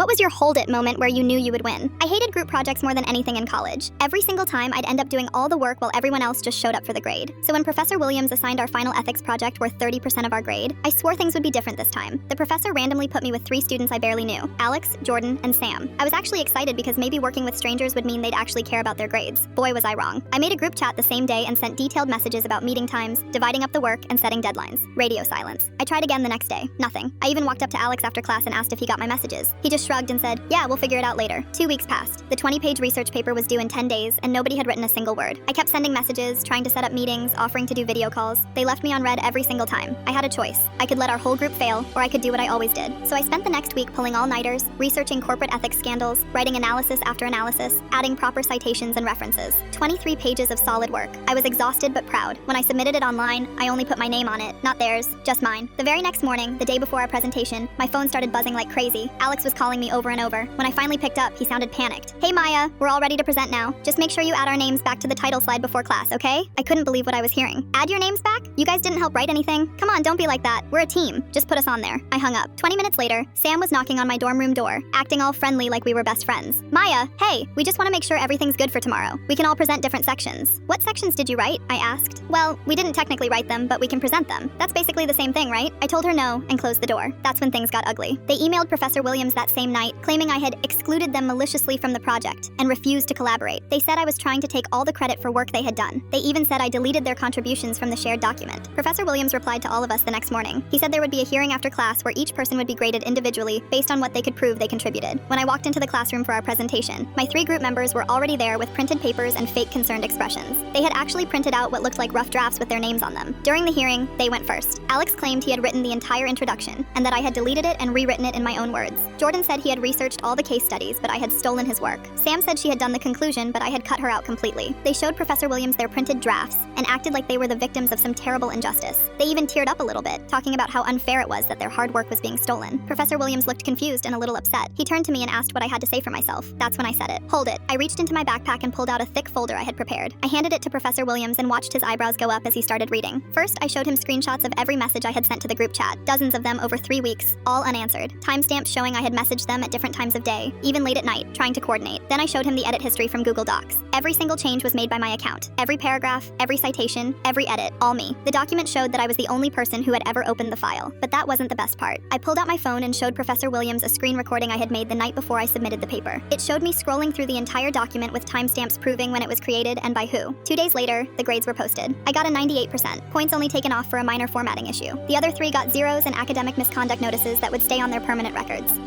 What was your hold it moment where you knew you would win? I hated group projects more than anything in college. Every single time, I'd end up doing all the work while everyone else just showed up for the grade. So when Professor Williams assigned our final ethics project worth 30% of our grade, I swore things would be different this time. The professor randomly put me with 3 students I barely knew: Alex, Jordan, and Sam. I was actually excited because maybe working with strangers would mean they'd actually care about their grades. Boy, was I wrong. I made a group chat the same day and sent detailed messages about meeting times, dividing up the work, and setting deadlines. Radio silence. I tried again the next day. Nothing. I even walked up to Alex after class and asked if he got my messages. He just shrugged and said, "Yeah, we'll figure it out later." 2 weeks passed. The 20-page research paper was due in 10 days, and nobody had written a single word. I kept sending messages, trying to set up meetings, offering to do video calls. They left me on red every single time. I had a choice. I could let our whole group fail, or I could do what I always did. So I spent the next week pulling all-nighters, researching corporate ethics scandals, writing analysis after analysis, adding proper citations and references. 23 pages of solid work. I was exhausted but proud. When I submitted it online, I only put my name on it, not theirs, just mine. The very next morning, the day before our presentation, my phone started buzzing like crazy. Alex was calling me over and over. When I finally picked up, he sounded panicked. "Hey Maya, we're all ready to present now. Just make sure you add our names back to the title slide before class, okay?" I couldn't believe what I was hearing. "Add your names back? You guys didn't help write anything? Come on, don't be like that. We're a team. Just put us on there." I hung up. 20 minutes later, Sam was knocking on my dorm room door, acting all friendly like we were best friends. "Maya, hey, we just want to make sure everything's good for tomorrow. We can all present different sections." "What sections did you write?" I asked. "Well, we didn't technically write them, but we can present them. That's basically the same thing, right?" I told her no and closed the door. That's when things got ugly. They emailed Professor Williams that same night, claiming I had excluded them maliciously from the project and refused to collaborate. They said I was trying to take all the credit for work they had done. They even said I deleted their contributions from the shared document. Professor Williams replied to all of us the next morning. He said there would be a hearing after class where each person would be graded individually based on what they could prove they contributed. When I walked into the classroom for our presentation, my 3 group members were already there with printed papers and fake concerned expressions. They had actually printed out what looked like rough drafts with their names on them. During the hearing, they went first. Alex claimed he had written the entire introduction and that I had deleted it and rewritten it in my own words. Jordan said he had researched all the case studies, but I had stolen his work. Sam said she had done the conclusion, but I had cut her out completely. They showed Professor Williams their printed drafts and acted like they were the victims of some terrible injustice. They even teared up a little bit, talking about how unfair it was that their hard work was being stolen. Professor Williams looked confused and a little upset. He turned to me and asked what I had to say for myself. That's when I said it. "Hold it." I reached into my backpack and pulled out a thick folder I had prepared. I handed it to Professor Williams and watched his eyebrows go up as he started reading. First, I showed him screenshots of every message I had sent to the group chat, dozens of them over 3 weeks, all unanswered. Timestamps showing I had messaged them at different times of day, even late at night, trying to coordinate. Then I showed him the edit history from Google Docs. Every single change was made by my account. Every paragraph, every citation, every edit, all me. The document showed that I was the only person who had ever opened the file. But that wasn't the best part. I pulled out my phone and showed Professor Williams a screen recording I had made the night before I submitted the paper. It showed me scrolling through the entire document with timestamps proving when it was created and by who. 2 days later, the grades were posted. I got a 98%, points only taken off for a minor formatting issue. The other 3 got zeros and academic misconduct notices that would stay on their permanent records.